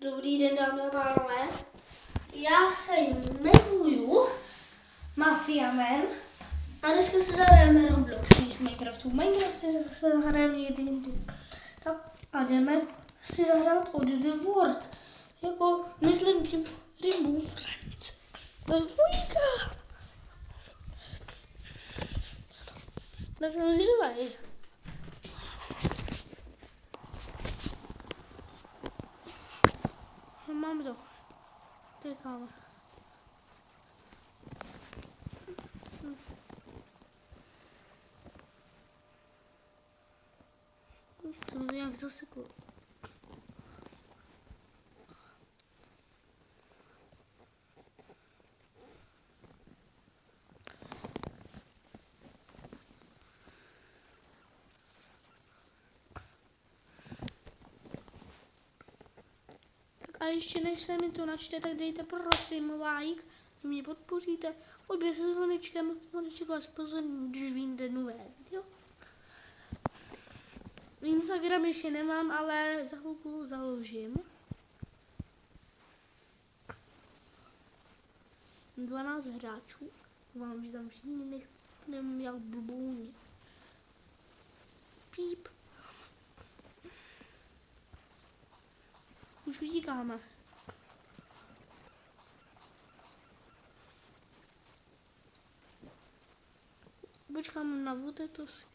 Dobrý den, dámy a pánové. Já se jmenuju Mafiaman a dneska se zahrajeme Roblox z Minecraftu. V Minecraftu se zahrajeme někdy jindy. Tak a jdeme si zahrát od The World. Jako, myslím tím Rainbow Friends. To je dvojka. Tak jsem zvědavý. Mám to. Tekáme. Jsem to nějak zasekl. A ještě než se mi to načte, tak dejte prosím like, že mě podpoříte, odběr se zvonečkem, zvoneček vás pozorní, když vyjde nové video. Instagram ještě nemám, ale za chvilku založím. 12 hráčů, vám, že tam všichni nechceme jak blbouni. Píp. Už utíkáme. Počkám na vodetos.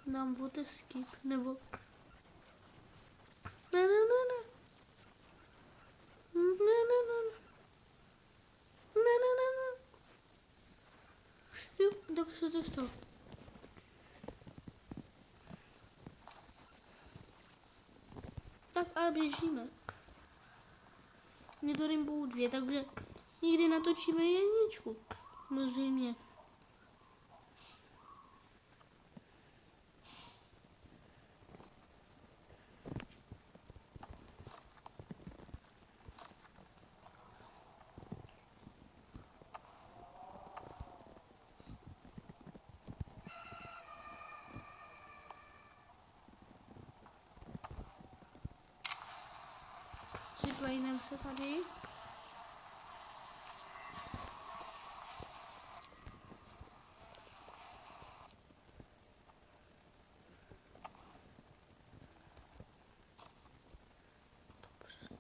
Dám skip, nebo... Ne. Jo, tak se to stalo. Tak a běžíme. Mě to Rainbow 2, takže někdy natočíme jedničku. Samozřejmě. Ziplejnem se tady.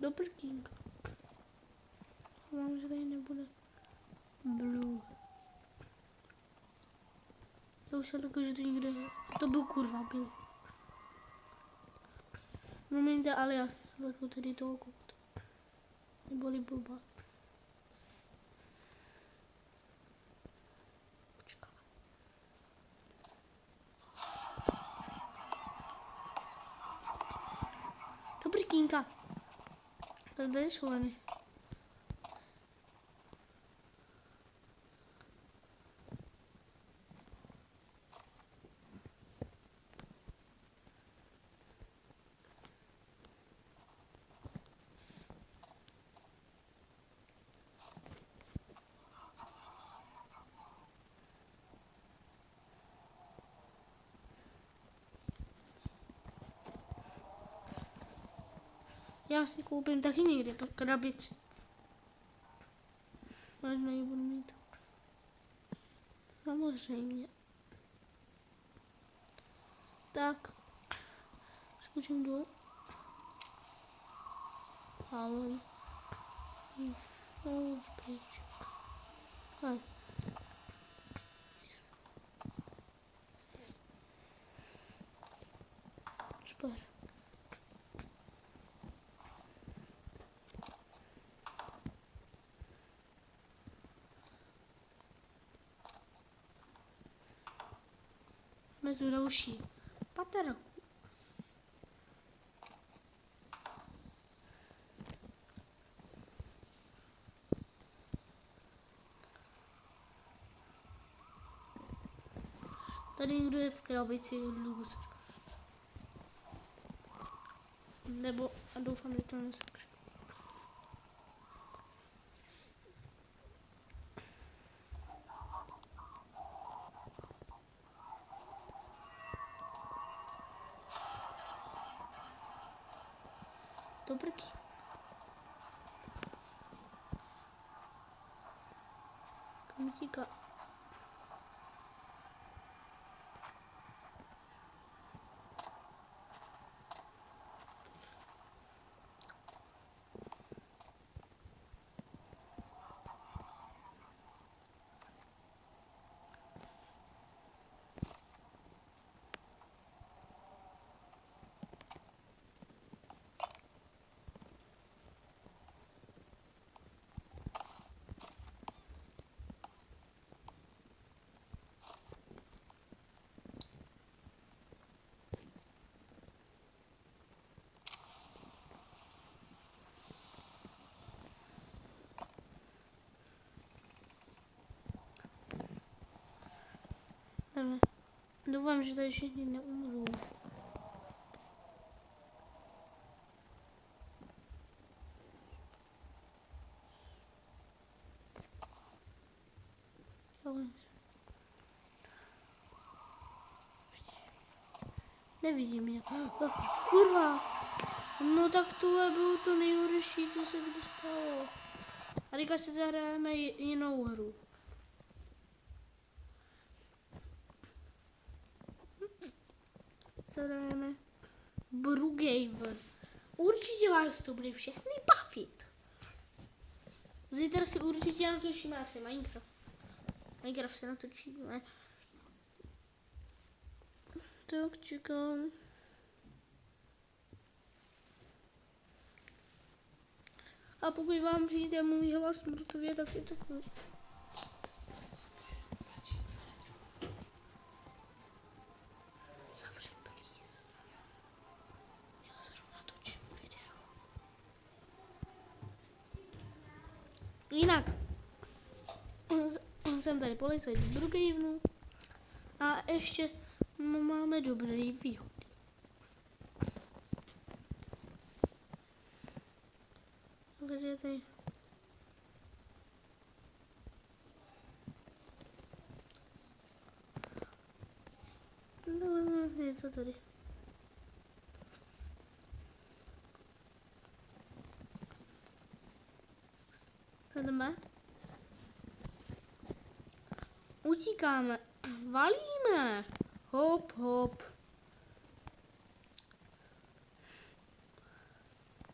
Do prkínka. Mám, že tady nebude blue. Já už jsem takový, že to někde je. To byl kurva, byl. Promiňte, ale já takovou tady toho kout. Neboli blbá. Počkej. To prkínka. To je šlený. Já si koupím taky někde tu krabici. Možná ji budu mít. Samozřejmě. Tak. Skočím dolů. Ahoj. Pryč. Hej. Super. Máme tu další paterku. Tady někdo je v krabici loser. Nebo a doufám, že to nesekřu. prky. Kam utíká? Doufám, že tady všichni neumřou. Nevidím mě. Kurva! No tak tohle bylo to nejhorší, co se kdy stalo. A teďka si zahrajeme jinou hru. Zahrajeme Brookhaven. Určitě vás to bude všechny bavit. Zítra si určitě natočíme asi Minecraft. Minecraft se natočíme. Tak čekám. A pokud vám přijde můj hlas mrtvě, tak je to cool. Zavři please. Já zrovna točím video. Jinak. Jsem tady policajt z Brookhavenu. A ještě máme dobrý výhody. Takže tady. No, něco tady. Jdeme. Utíkáme. Valíme. Hop, hop.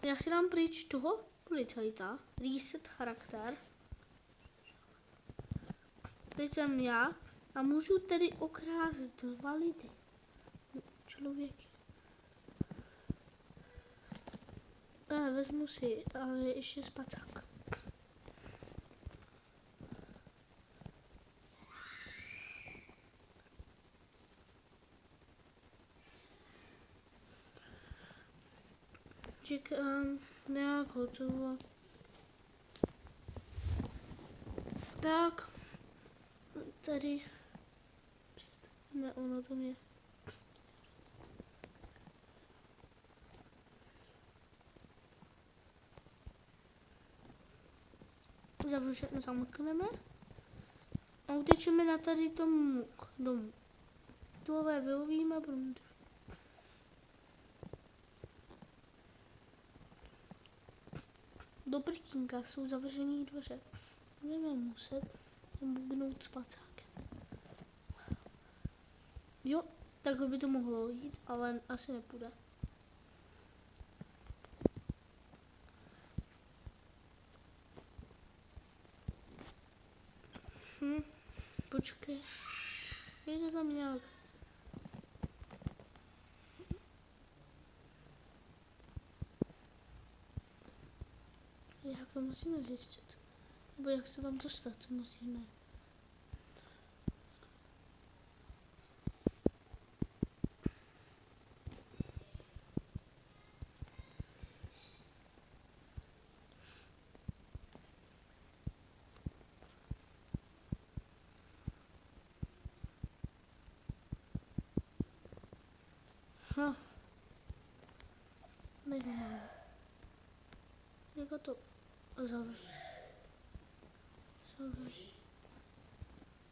Já si dám pryč toho policajta. Reset charakter. Teď jsem já a můžu tedy okrást 2 lidi. Člověky. Vezmu si, ale ještě spacák. Čekám, nějak hotovo. Tak, tady, pst, ne, ono tam je. Zamkneme a utečeme na tady tomu domu. Tohle vylovíme, do prkínka jsou zavřený dveře. Budeme muset bugnout spacákem. Jo, tak by to mohlo jít, ale asi nepůjde. Počkej. Je to tam nějak. Jak to musíme zjistit? Nebo jak se tam dostat musíme. Neznám. Jak to zavřít?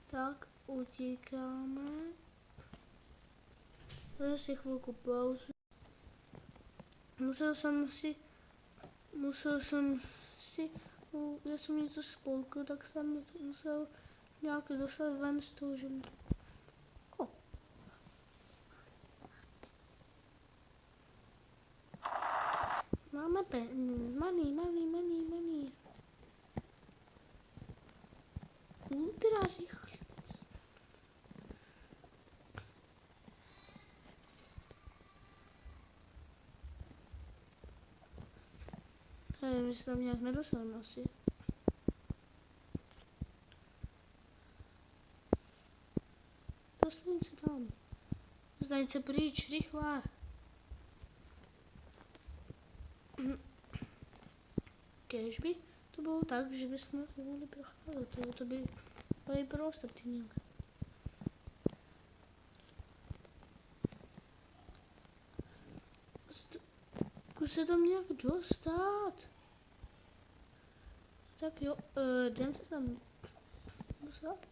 Tak, utíkáme. Dám si chvilku pauzu. Musel jsem si musel jsem si, já jsem něco spolkl, tak jsem musel nějak dostat ven z toho žemtu. Máme money. Ultra rychlec. My se tam nějak nedostaneme asi. Dostaň se tam. Dostaň se pryč, rychle. Kéž by to bylo tak, že bychom mohli procházet. To by bylo ostatní nějak. Zkus se tam nějak dostat. Tak jo, jdem se tam dostat.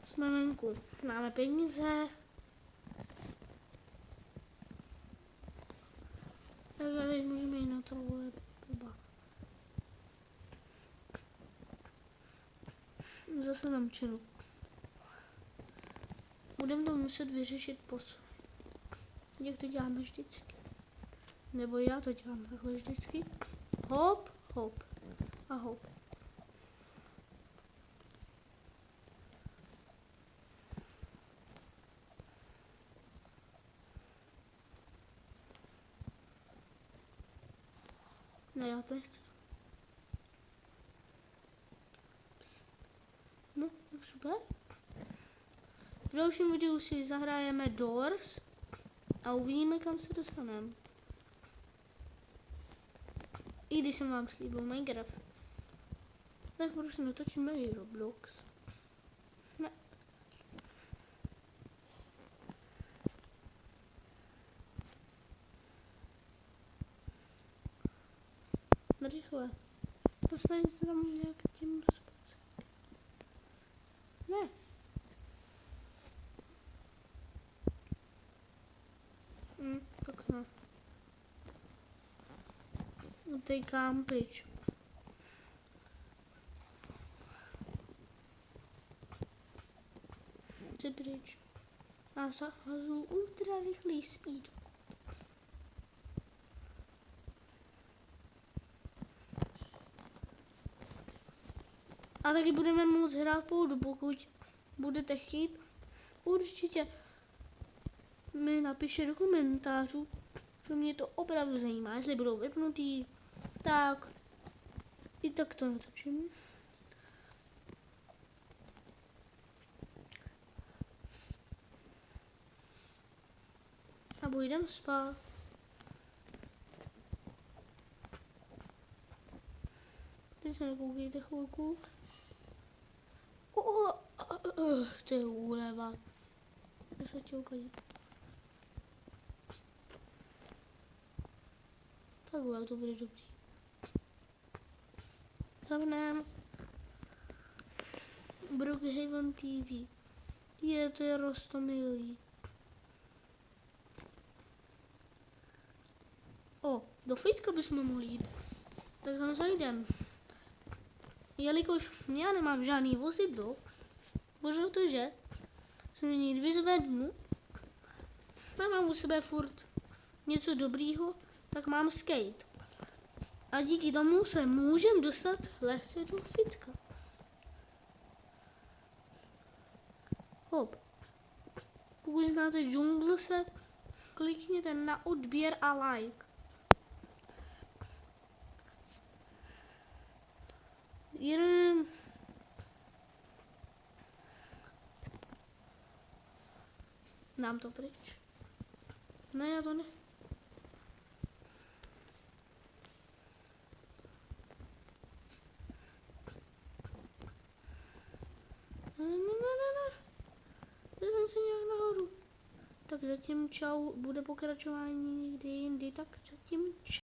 Jsme venku. Máme peníze. Tak teď můžeme jít na tohle puba. Zase tam činu. Budeme to muset vyřešit jak to děláme vždycky. Nebo já to dělám takhle vždycky. Hop, hop a hop. Ne, já to nechci. No, tak super. V dalším videu si zahrajeme Doors a uvidíme, kam se dostaneme. I když jsem vám slíbil Minecraft, tak prostě natočíme i Roblox. Ne. Rychle. Dostane se tam nějak tím spacek. Ne. Tak ne. Utekám pryč. Chci pryč. A zahazu ultra rychlý speed. A taky budeme moct hrát půdu, pokud budete chtít. Určitě mi napište do komentářů, že mě to opravdu zajímá. Jestli budou vypnutý, tak i tak to natočím. A půjdeme spát. Teď se nekoukejte chvilku. To je úleva. Já se čoukají. Takhle to bude dobrý. Zapneme Brookhaven TV. To je roztomilý. Do fitka bychom mohli jít. Tak tam zajdem. Jelikož já nemám žádný vozidlo, protože se mě někdy vyzvednu, a mám u sebe furt něco dobrýho, tak mám skate. A díky tomu se můžem dostat lehce do fitka. Hop. Pokud znáte Junglese, klikněte na odběr a like. Dám to pryč. Ne, já to nechci. Ne. Vezmem si nějak nahoru. Tak zatím čau, bude pokračování někdy jindy, tak zatím čau.